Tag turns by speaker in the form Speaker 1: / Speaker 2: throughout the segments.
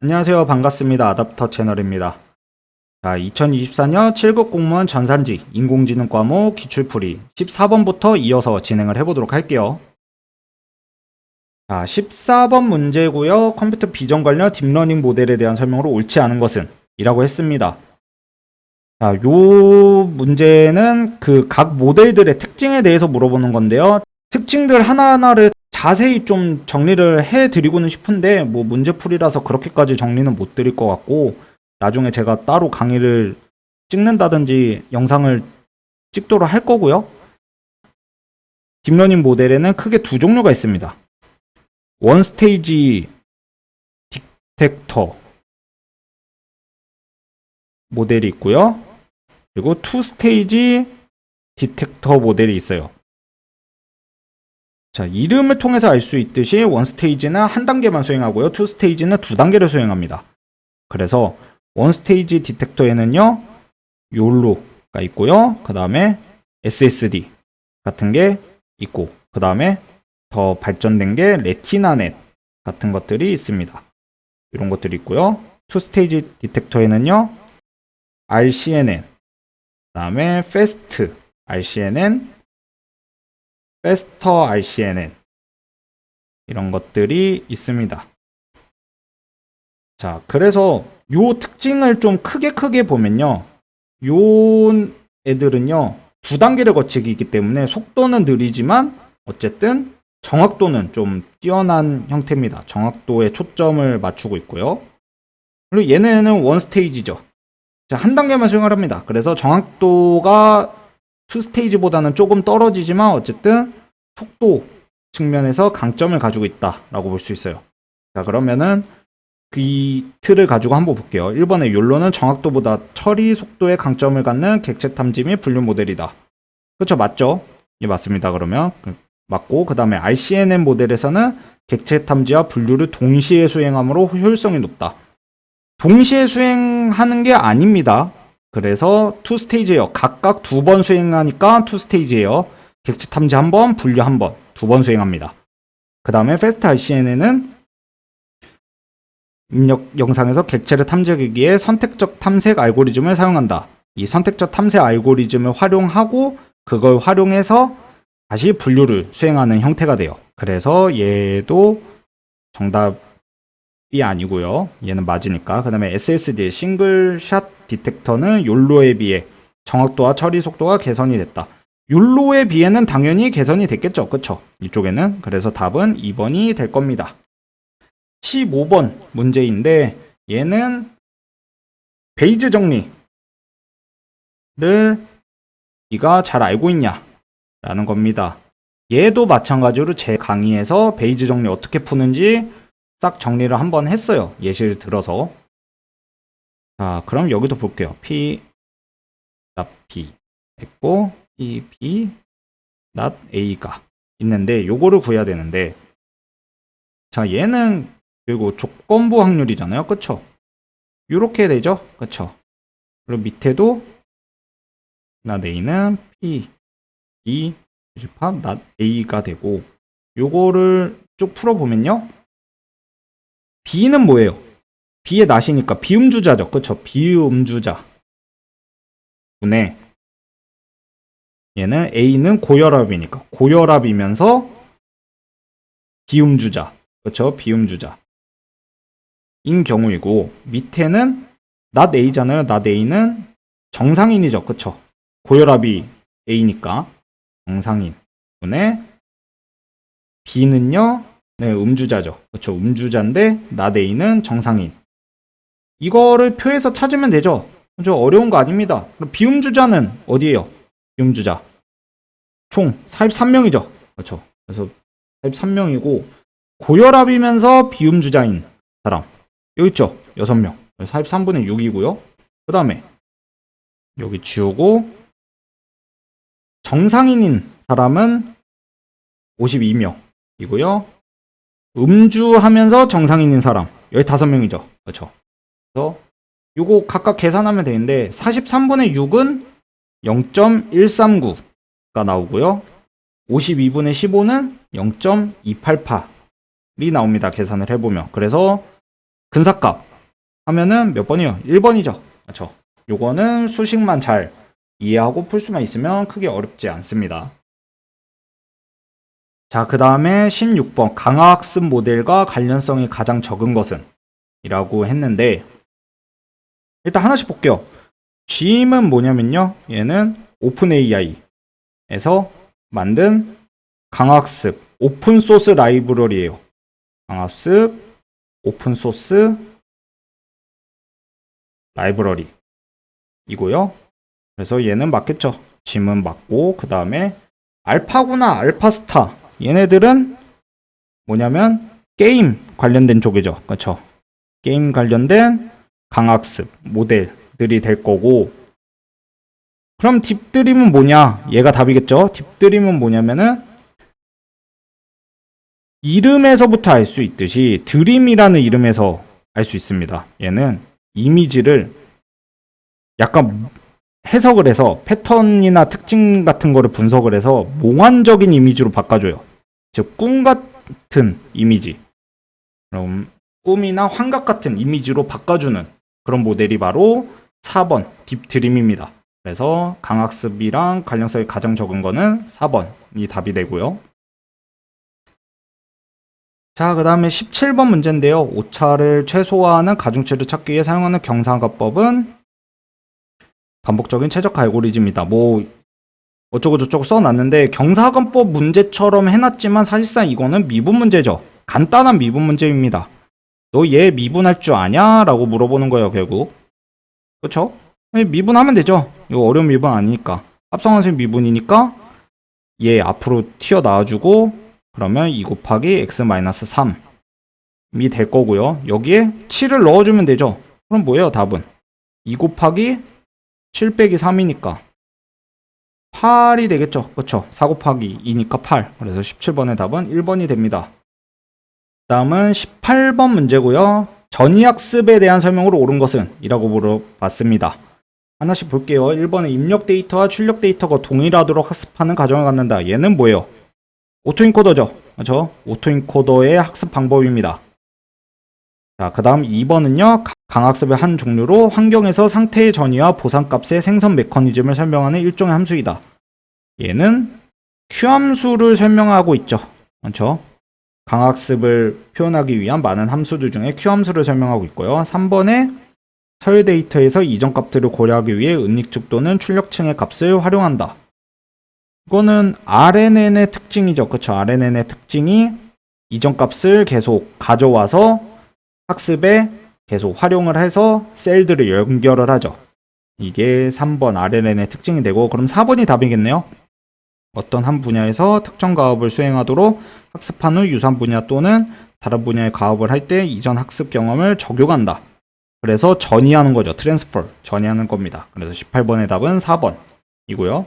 Speaker 1: 안녕하세요. 반갑습니다. 아답터 채널입니다. 자, 2024년 7급 공무원 전산직 인공지능 과목 기출풀이 14번부터 이어서 진행을 해보도록 할게요. 자, 14번 문제고요. 컴퓨터 비전 관련 딥러닝 모델에 대한 설명으로 옳지 않은 것은? 이라고 했습니다. 자, 요 문제는 그 각 모델들의 특징에 대해서 물어보는 건데요. 특징들 하나하나를 자세히 좀 정리를 해드리고는 싶은데 뭐 문제풀이라서 그렇게까지 정리는 못 드릴 것 같고, 나중에 제가 따로 강의를 찍는다든지 영상을 찍도록 할 거고요. 딥러닝 모델에는 크게 두 종류가 있습니다. 원스테이지 디텍터 모델이 있고요. 그리고 투스테이지 디텍터 모델이 있어요. 자, 이름을 통해서 알 수 있듯이 원스테이지는 한 단계만 수행하고요. 투스테이지는 두 단계를 수행합니다. 그래서 원스테이지 디텍터에는요, 욜로가 있고요. 그 다음에 SSD 같은 게 있고, 그 다음에 더 발전된 게 레티나넷 같은 것들이 있습니다. 이런 것들이 있고요. 투스테이지 디텍터에는요, RCNN, 그 다음에 패스트 RCNN, 패스터 RCNN 이런 것들이 있습니다. 자, 그래서 요 특징을 좀 크게 보면요, 요 애들은요 두 단계를 거치기 있기 때문에 속도는 느리지만 어쨌든 정확도는 좀 뛰어난 형태입니다. 정확도에 초점을 맞추고 있고요. 그리고 얘네는 원스테이지죠. 자, 한 단계만 수행을 합니다. 그래서 정확도가 투 스테이지보다는 조금 떨어지지만 어쨌든 속도 측면에서 강점을 가지고 있다라고 볼 수 있어요. 자, 그러면은 이 틀을 가지고 한번 볼게요. 1번의 욜로는 정확도보다 처리 속도에 강점을 갖는 객체 탐지 및 분류 모델이다. 그쵸, 맞죠? 예, 맞습니다. 그러면 맞고, 그 다음에 RCNN 모델에서는 객체 탐지와 분류를 동시에 수행하므로 효율성이 높다. 동시에 수행하는 게 아닙니다. 그래서 투 스테이지예요. 각각 두 번 수행하니까 투 스테이지예요. 객체 탐지 한 번, 분류 한 번, 두 번 수행합니다. 그 다음에 패스트 RCNN은 입력 영상에서 객체를 탐지하기 위해 선택적 탐색 알고리즘을 사용한다. 이 선택적 탐색 알고리즘을 활용하고 그걸 활용해서 다시 분류를 수행하는 형태가 돼요. 그래서 얘도 정답이 아니고요. 얘는 맞으니까. 그 다음에 SSD 싱글샷 디텍터는 욜로에 비해 정확도와 처리 속도가 개선이 됐다. 욜로에 비해는 당연히 개선이 됐겠죠. 그쵸? 이쪽에는. 그래서 답은 2번이 될 겁니다. 15번 문제인데 얘는 베이즈 정리를 네가 잘 알고 있냐 라는 겁니다. 얘도 마찬가지로 제 강의에서 베이즈 정리 어떻게 푸는지 싹 정리를 한번 했어요. 예시를 들어서. 자, 그럼 여기도 볼게요. P, P 했고 P, P, A가 있는데 요거를 구해야 되는데, 자, 얘는 그리고 조건부 확률이잖아요. 그쵸? 요렇게 되죠? 그쵸? 그리고 밑에도 A는 P, E, 집합 A가 되고, 요거를 쭉 풀어보면요, B는 뭐예요? B의 낫이니까 비음주자죠. 그쵸? 비음주자 분의 얘는 A는 고혈압이니까 고혈압이면서 비음주자. 그쵸? 비음주자 인 경우이고, 밑에는 A잖아요. A는 정상인이죠. 그쵸? 고혈압이 A니까 정상인 분의 B는요, 네, 음주자죠. 그쵸? 음주자인데 A는 정상인. 이거를 표에서 찾으면 되죠. 그죠? 어려운 거 아닙니다. 그럼 비음주자는 어디예요? 비음주자 총 43명이죠. 그렇죠? 그래서 43명이고 고혈압이면서 비음주자인 사람 여기 있죠? 6명. 43분의 6이고요. 그 다음에 여기 지우고 정상인인 사람은 52명이고요. 음주하면서 정상인인 사람 여기 5명이죠. 그렇죠? 그래서 요거 각각 계산하면 되는데 43분의 6은 0.139가 나오고요. 52분의 15는 0.288이 나옵니다. 계산을 해보면. 그래서 근사값 하면은 몇 번이요? 1번이죠. 그렇죠. 요거는 수식만 잘 이해하고 풀 수만 있으면 크게 어렵지 않습니다. 자, 그 다음에 16번 강화학습 모델과 관련성이 가장 적은 것은? 이라고 했는데 일단 하나씩 볼게요. G임은 뭐냐면요. 얘는 오픈 AI에서 만든 강화학습 오픈소스 라이브러리예요. 강화학습 오픈소스 라이브러리 이고요. 그래서 얘는 맞겠죠. G임은 맞고 그 다음에 알파고나 알파스타 얘네들은 뭐냐면 게임 관련된 쪽이죠. 그렇죠. 게임 관련된 강학습 모델들이 될 거고 그럼 딥드림은 뭐냐? 얘가 답이겠죠. 딥드림은 뭐냐면은 이름에서부터 알 수 있듯이 드림이라는 이름에서 알 수 있습니다. 얘는 이미지를 약간 해석을 해서 패턴이나 특징 같은 거를 분석을 해서 몽환적인 이미지로 바꿔줘요. 즉 꿈 같은 이미지, 그럼 꿈이나 환각 같은 이미지로 바꿔주는 그런 모델이 바로 4번 딥드림입니다. 그래서 강학습이랑 관련성이 가장 적은 거는 4번이 답이 되고요. 자, 그 다음에 17번 문제인데요. 오차를 최소화하는 가중치를 찾기 위해 사용하는 경상화법은 반복적인 최적화 알고리즘이다. 뭐 어쩌고 저쩌고 써놨는데 경사관법 문제처럼 해놨지만 사실상 이거는 미분 문제죠. 간단한 미분 문제입니다. 너 얘 미분할 줄 아냐? 라고 물어보는 거예요, 결국. 그쵸? 미분하면 되죠. 이거 어려운 미분 아니니까. 합성함수의 미분이니까 얘 앞으로 튀어나와주고 그러면 2 곱하기 x-3이 될 거고요. 여기에 7을 넣어주면 되죠. 그럼 뭐예요, 답은? 2 곱하기 7 빼기 3이니까 8이 되겠죠. 그쵸? 4 곱하기 2니까 8. 그래서 17번의 답은 1번이 됩니다. 다음은 18번 문제고요. 전이학습에 대한 설명으로 옳은 것은? 이라고 물어봤습니다. 하나씩 볼게요. 1번은 입력 데이터와 출력 데이터가 동일하도록 학습하는 과정을 갖는다. 얘는 뭐예요? 오토인코더죠. 그렇죠? 오토인코더의 학습 방법입니다. 자, 그 다음 2번은요. 강학습의 한 종류로 환경에서 상태의 전이와 보상값의 생성 메커니즘을 설명하는 일종의 함수이다. 얘는 Q함수를 설명하고 있죠. 그렇죠? 강학습을 표현하기 위한 많은 함수들 중에 Q함수를 설명하고 있고요. 3번에 서열 데이터에서 이전 값들을 고려하기 위해 은닉측 또는 출력층의 값을 활용한다. 이거는 RNN의 특징이죠. 그렇죠? RNN의 특징이 이전 값을 계속 가져와서 학습에 계속 활용을 해서 셀들을 연결을 하죠. 이게 3번 RNN의 특징이 되고 그럼 4번이 답이겠네요. 어떤 한 분야에서 특정 가업을 수행하도록 학습한 후 유사한 분야 또는 다른 분야의 가업을 할 때 이전 학습 경험을 적용한다. 그래서 전이하는 거죠. 트랜스퍼 전이하는 겁니다. 그래서 18번의 답은 4번이고요.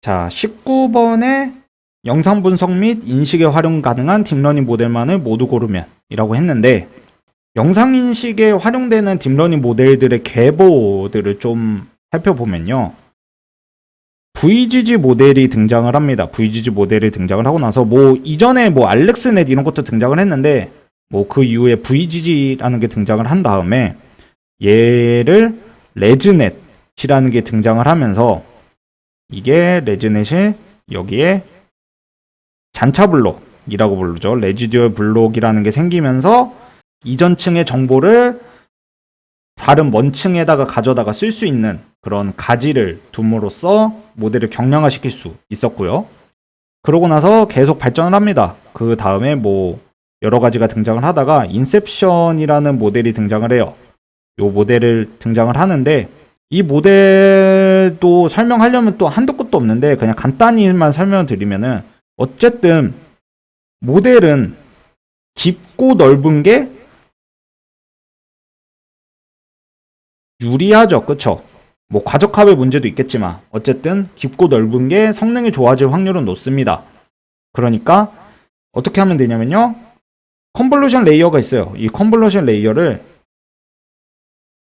Speaker 1: 자, 19번에 영상 분석 및 인식에 활용 가능한 딥러닝 모델만을 모두 고르면 이라고 했는데 영상 인식에 활용되는 딥러닝 모델들의 계보들을 좀 살펴보면요. VGG 모델이 등장을 합니다. VGG 모델이 등장을 하고 나서 뭐 이전에 뭐 알렉스넷 이런 것도 등장을 했는데 뭐 그 이후에 VGG라는 게 등장을 한 다음에 얘를 레즈넷이라는 게 등장을 하면서 이게 레즈넷이 여기에 잔차 블록이라고 부르죠. 레지듀얼 블록이라는 게 생기면서 이전 층의 정보를 다른 원층에다가 가져다가 쓸 수 있는 그런 가지를 둠으로써 모델을 경량화시킬 수 있었고요. 그러고 나서 계속 발전을 합니다. 그 다음에 뭐 여러 가지가 등장을 하다가 인셉션이라는 모델이 등장을 해요. 이 모델을 등장을 하는데 이 모델도 설명하려면 또 한도 끝도 없는데 그냥 간단히만 설명을 드리면은 어쨌든 모델은 깊고 넓은 게 유리하죠. 그쵸? 뭐 과적합의 문제도 있겠지만 어쨌든 깊고 넓은 게 성능이 좋아질 확률은 높습니다. 그러니까 어떻게 하면 되냐면요. 컨볼루션 레이어가 있어요. 이 컨볼루션 레이어를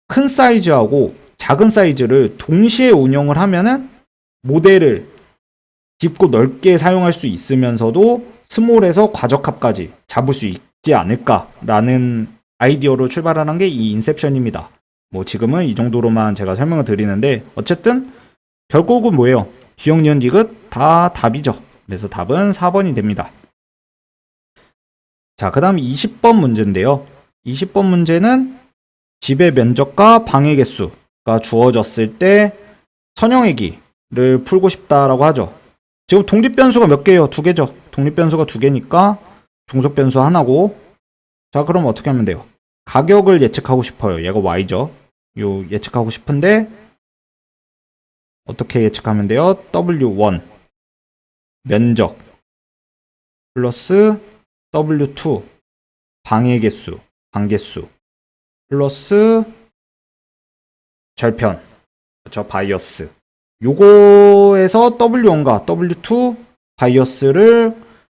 Speaker 1: 큰 사이즈하고 작은 사이즈를 동시에 운영을 하면은 모델을 깊고 넓게 사용할 수 있으면서도 스몰에서 과적합까지 잡을 수 있지 않을까라는 아이디어로 출발하는 게 이 인셉션입니다. 뭐 지금은 이 정도로만 제가 설명을 드리는데 어쨌든 결국은 뭐예요? 기억, 니은, 디귿 다 답이죠. 그래서 답은 4번이 됩니다. 자, 그 다음 20번 문제인데요. 20번 문제는 집의 면적과 방의 개수가 주어졌을 때 선형외기를 풀고 싶다라고 하죠. 지금 독립변수가 몇 개예요? 2개죠. 독립변수가 2개니까 종속변수 하나고. 자, 그럼 어떻게 하면 돼요? 가격을 예측하고 싶어요. 얘가 y죠. 요 예측하고 싶은데 어떻게 예측하면 돼요? W1 면적 플러스 W2 방의 개수, 방개수 플러스 절편, 그렇죠? 바이어스. 요거에서 W1과 W2 바이어스를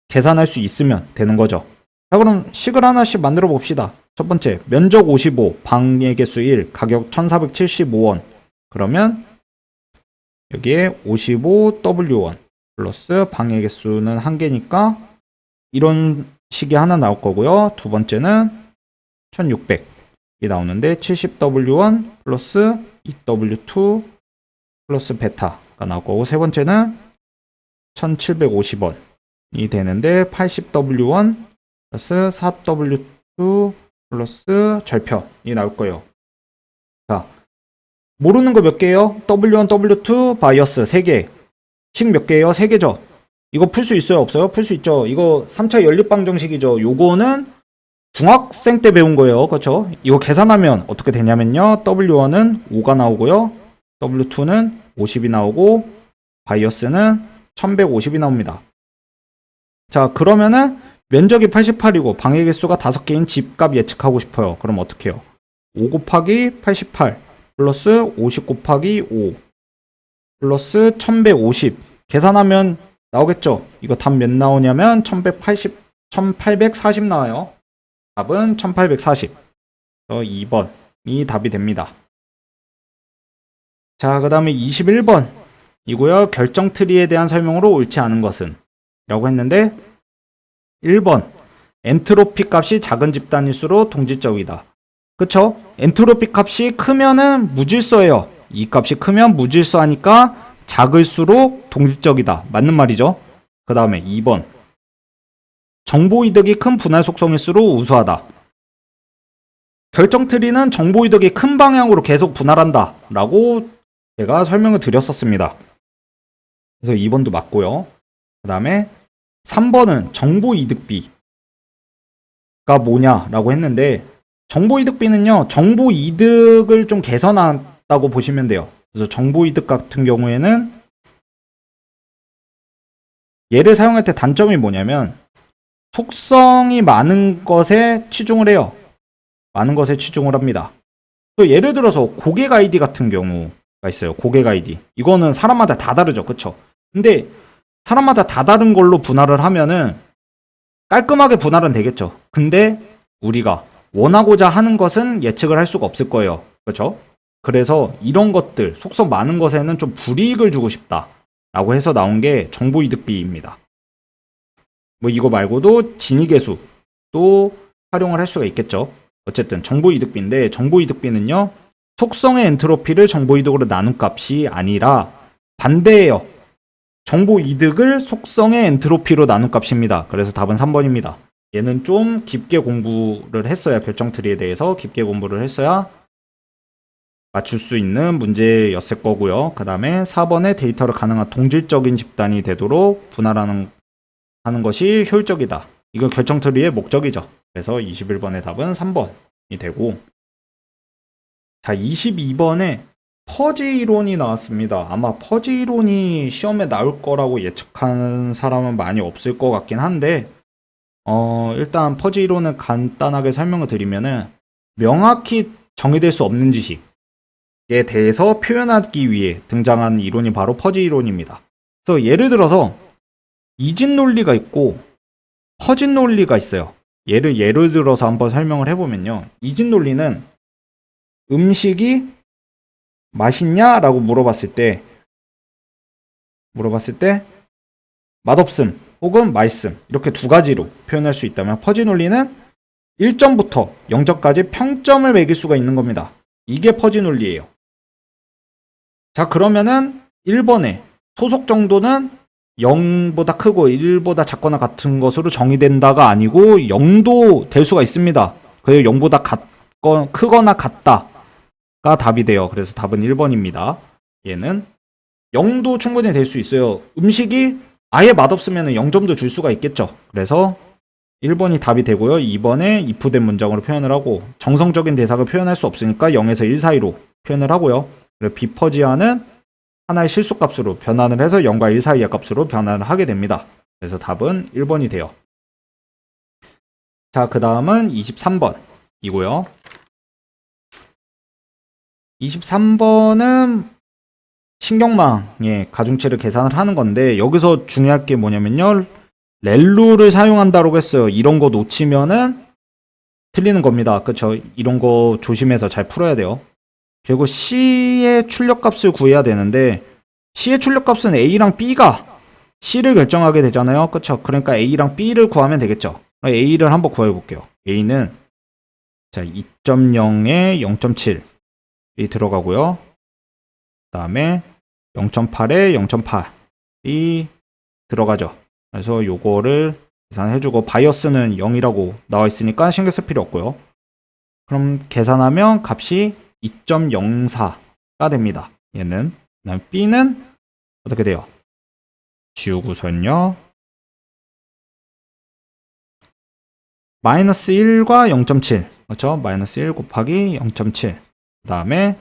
Speaker 1: 계산할 수 있으면 되는 거죠. 자, 그럼 식을 하나씩 만들어 봅시다. 첫 번째, 면적 55, 방의 개수 1, 가격 1475원. 그러면 여기에 55W1 플러스 방의 개수는 1개니까 이런 식이 하나 나올 거고요. 두 번째는 1600이 나오는데 70W1 플러스 2W2 플러스 베타가 나올 거고, 세 번째는 1750원이 되는데 80W1 플러스 4W2 플러스 절편이 나올 거예요. 자, 모르는 거 몇 개예요? W1, W2, 바이어스 3개. 식 몇 개예요? 3개죠. 이거 풀 수 있어요? 없어요? 풀 수 있죠. 이거 3차 연립방정식이죠. 요거는 중학생 때 배운 거예요. 그렇죠? 이거 계산하면 어떻게 되냐면요. W1은 5가 나오고요. W2는 50이 나오고 바이어스는 1150이 나옵니다. 자, 그러면은 면적이 88이고 방의 개수가 5개인 집값 예측하고 싶어요. 그럼 어떻게 해요? 5 곱하기 88 플러스 50 곱하기 5 플러스 1150 계산하면 나오겠죠? 이거 답 몇 나오냐면 1840 나와요. 답은 1840. 2번이 답이 됩니다. 자, 그 다음에 21번 이고요. 결정 트리에 대한 설명으로 옳지 않은 것은? 라고 했는데 1번 엔트로피 값이 작은 집단일수록 동질적이다. 그쵸? 엔트로피 값이 크면은 무질서예요. 이 값이 크면 무질서하니까 작을수록 동질적이다. 맞는 말이죠. 그 다음에 2번 정보이득이 큰 분할 속성일수록 우수하다. 결정 트리는 정보이득이 큰 방향으로 계속 분할한다 라고 제가 설명을 드렸었습니다. 그래서 2번도 맞고요. 그 다음에 3번은 정보이득비가 뭐냐라고 했는데, 정보이득비는요, 정보이득을 좀 개선한다고 보시면 돼요. 그래서 정보이득 같은 경우에는 얘를 사용할 때 단점이 뭐냐면 속성이 많은 것에 치중을 해요. 많은 것에 치중을 합니다. 또 예를 들어서 고객 아이디 같은 경우가 있어요. 고객 아이디. 이거는 사람마다 다 다르죠. 그쵸? 근데 사람마다 다 다른 걸로 분할을 하면은 깔끔하게 분할은 되겠죠. 근데 우리가 원하고자 하는 것은 예측을 할 수가 없을 거예요. 그렇죠? 그래서 이런 것들, 속성 많은 것에는 좀 불이익을 주고 싶다 라고 해서 나온 게 정보이득비입니다. 뭐 이거 말고도 진위계수 또 활용을 할 수가 있겠죠. 어쨌든 정보이득비인데, 정보이득비는요, 속성의 엔트로피를 정보이득으로 나눈 값이 아니라 반대예요. 정보이득을 속성의 엔트로피로 나눈 값입니다. 그래서 답은 3번입니다. 얘는 좀 깊게 공부를 했어야, 결정 트리에 대해서 깊게 공부를 했어야 맞출 수 있는 문제였을 거고요. 그 다음에 4번에 데이터를 가능한 동질적인 집단이 되도록 분할하는 것이 효율적이다. 이거 결정 트리의 목적이죠. 그래서 21번의 답은 3번이 되고, 자, 22번에 퍼지 이론이 나왔습니다. 아마 퍼지 이론이 시험에 나올 거라고 예측하는 사람은 많이 없을 것 같긴 한데, 일단 퍼지 이론을 간단하게 설명을 드리면은, 명확히 정의될 수 없는 지식에 대해서 표현하기 위해 등장한 이론이 바로 퍼지 이론입니다. 그래서 예를 들어서 이진 논리가 있고 퍼진 논리가 있어요. 예를 들어서 한번 설명을 해보면요. 이진 논리는 음식이 맛있냐? 라고 물어봤을 때 맛없음 혹은 맛있음, 이렇게 두 가지로 표현할 수 있다면, 퍼지 논리는 1점부터 0점까지 평점을 매길 수가 있는 겁니다. 이게 퍼지 논리예요. 자, 그러면은 1번에 소속 정도는 0보다 크고 1보다 작거나 같은 것으로 정의된다가 아니고 0도 될 수가 있습니다. 그게 0보다 크거나 같다가 답이 돼요. 그래서 답은 1번입니다. 얘는 0도 충분히 될 수 있어요. 음식이 아예 맛없으면 0점도 줄 수가 있겠죠. 그래서 1번이 답이 되고요. 2번에 if된 문장으로 표현을 하고 정성적인 대상을 표현할 수 없으니까 0에서 1 사이로 표현을 하고요. 그리고 비퍼지아는 하나의 실수값으로 변환을 해서 0과 1 사이의 값으로 변환을 하게 됩니다. 그래서 답은 1번이 돼요. 자, 그 다음은 23번이고요. 23번은 신경망의 가중치를 계산을 하는 건데 여기서 중요할 게 뭐냐면요. 렐루를 사용한다고 했어요. 이런 거 놓치면은 틀리는 겁니다. 그쵸? 이런 거 조심해서 잘 풀어야 돼요. 그리고 C의 출력값을 구해야 되는데 C의 출력값은 A랑 B가 C를 결정하게 되잖아요. 그쵸? 그러니까 A랑 B를 구하면 되겠죠. A를 한번 구해 볼게요. A는 자 2.0에 0.7이 들어가고요. 그 다음에 0.8에 0.8이 들어가죠. 그래서 요거를 계산해주고 바이어스는 0이라고 나와 있으니까 신경 쓸 필요 없고요. 그럼 계산하면 값이 2.04가 됩니다. 얘는. 그다음 B는 어떻게 돼요? 지우고선요. 마이너스 1과 0.7. 그렇죠? 마이너스 1 곱하기 0.7. 그 다음에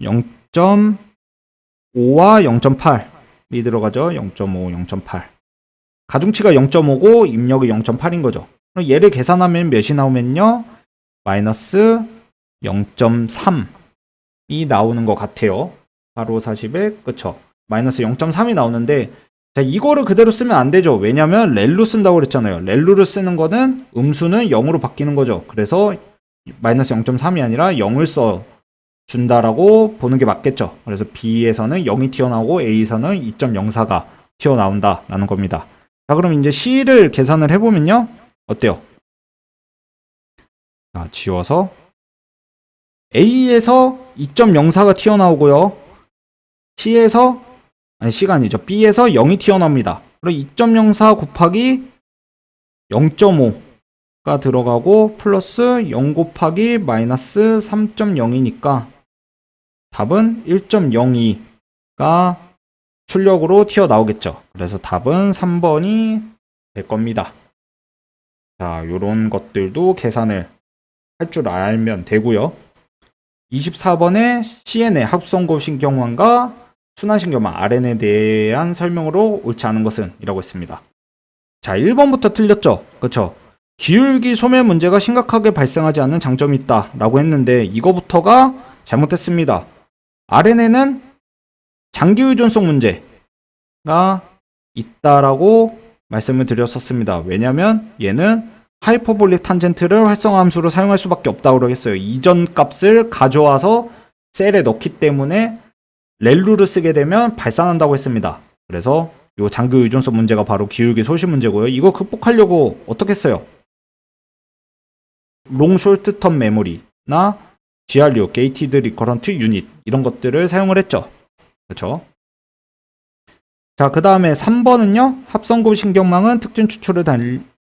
Speaker 1: 0.5와 0.8이 들어가죠. 0.5, 0.8. 가중치가 0.5고 입력이 0.8인 거죠. 그럼 얘를 계산하면 몇이 나오면요. 마이너스 0.3이 나오는 것 같아요. 바로 40에 그쵸. 마이너스 0.3이 나오는데 자, 이거를 그대로 쓰면 안 되죠. 왜냐면 렐루 쓴다고 그랬잖아요. 렐루를 쓰는 거는 음수는 0으로 바뀌는 거죠. 그래서 마이너스 0.3이 아니라 0을 써 준다라고 보는 게 맞겠죠. 그래서 B에서는 0이 튀어나오고 A에서는 2.04가 튀어나온다라는 겁니다. 자, 그럼 이제 C를 계산을 해보면요. 어때요? 자, 지워서 A에서 2.04가 튀어나오고요. C에서 C가 아니죠. B에서 0이 튀어나옵니다. 그리고 2.04 곱하기 0.5가 들어가고 플러스 0 곱하기 마이너스 3.0이니까 답은 1.02가 출력으로 튀어나오겠죠. 그래서 답은 3번이 될 겁니다. 자, 요런 것들도 계산을 할 줄 알면 되고요. 24번에 CN의 합성곱 신경망과 순환신경망 RN에 대한 설명으로 옳지 않은 것은 이라고 했습니다. 자, 1번부터 틀렸죠? 그쵸? 기울기 소멸 문제가 심각하게 발생하지 않는 장점이 있다 라고 했는데 이거부터가 잘못됐습니다. RN에는 장기 의존성 문제가 있다라고 말씀을 드렸었습니다. 왜냐면 얘는 하이퍼볼릭 탄젠트를 활성화 함수로 사용할 수밖에 없다고 했어요. 이전 값을 가져와서 셀에 넣기 때문에 렐루를 쓰게 되면 발산한다고 했습니다. 그래서 이 장기 의존성 문제가 바로 기울기 소실 문제고요. 이거 극복하려고 어떻게 했어요? 롱 숄트 텀 메모리나 GRU, 게이티드 리커런트 유닛 이런 것들을 사용을 했죠. 그렇죠? 자, 그 다음에 3번은요. 합성곱 신경망은 특징 추출을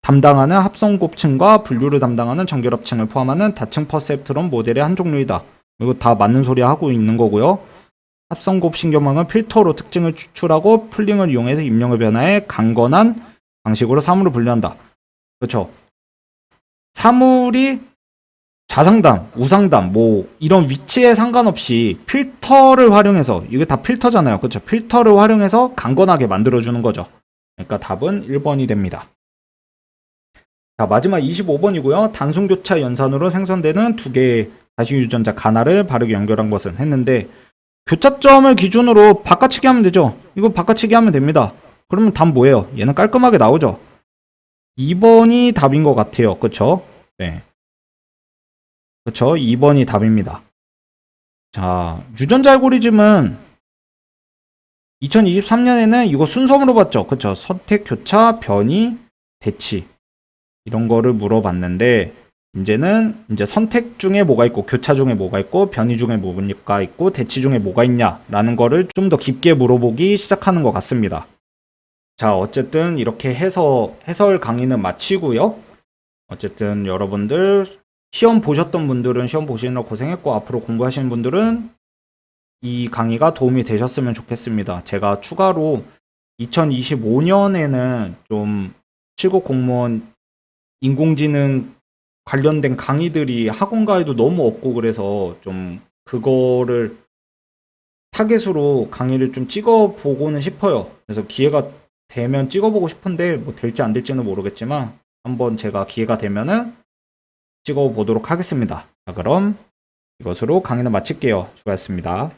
Speaker 1: 담당하는 합성곱층과 분류를 담당하는 정결합층을 포함하는 다층 퍼셉트론 모델의 한 종류이다. 이거 다 맞는 소리 하고 있는 거고요. 합성곱 신경망은 필터로 특징을 추출하고 풀링을 이용해서 입력을 변화해 강건한 방식으로 사물을 분류한다. 그렇죠? 사물이 좌상단, 우상단, 뭐 이런 위치에 상관없이 필터를 활용해서 이게 다 필터잖아요. 그렇죠? 필터를 활용해서 강건하게 만들어주는 거죠. 그러니까 답은 1번이 됩니다. 자, 마지막 25번이고요. 단순교차 연산으로 생성되는 두 개의 다시유전자 가나를 바르게 연결한 것은 했는데 교차점을 기준으로 바꿔치기 하면 되죠. 이거 바꿔치기 하면 됩니다. 그러면 답 뭐예요? 얘는 깔끔하게 나오죠. 2번이 답인 것 같아요. 그쵸? 네. 그쵸? 2번이 답입니다. 자, 유전자 알고리즘은 2023년에는 이거 순서 물어봤죠. 그쵸? 선택, 교차, 변이, 대치 이런 거를 물어봤는데 이제는 이제 선택 중에 뭐가 있고 교차 중에 뭐가 있고 변이 중에 뭐가 있고 대치 중에 뭐가 있냐라는 거를 좀 더 깊게 물어보기 시작하는 것 같습니다. 자, 어쨌든 이렇게 해서 해설 강의는 마치고요. 어쨌든 여러분들 시험 보셨던 분들은 시험 보시느라 고생했고 앞으로 공부하시는 분들은 이 강의가 도움이 되셨으면 좋겠습니다. 제가 추가로 2025년에는 좀 7급 공무원 인공지능 관련된 강의들이 학원가에도 너무 없고 그래서 좀 그거를 타겟으로 강의를 좀 찍어보고는 싶어요. 그래서 기회가 되면 찍어보고 싶은데 뭐 될지 안 될지는 모르겠지만 한번 제가 기회가 되면은 찍어보도록 하겠습니다. 자, 그럼 이것으로 강의는 마칠게요. 수고하셨습니다.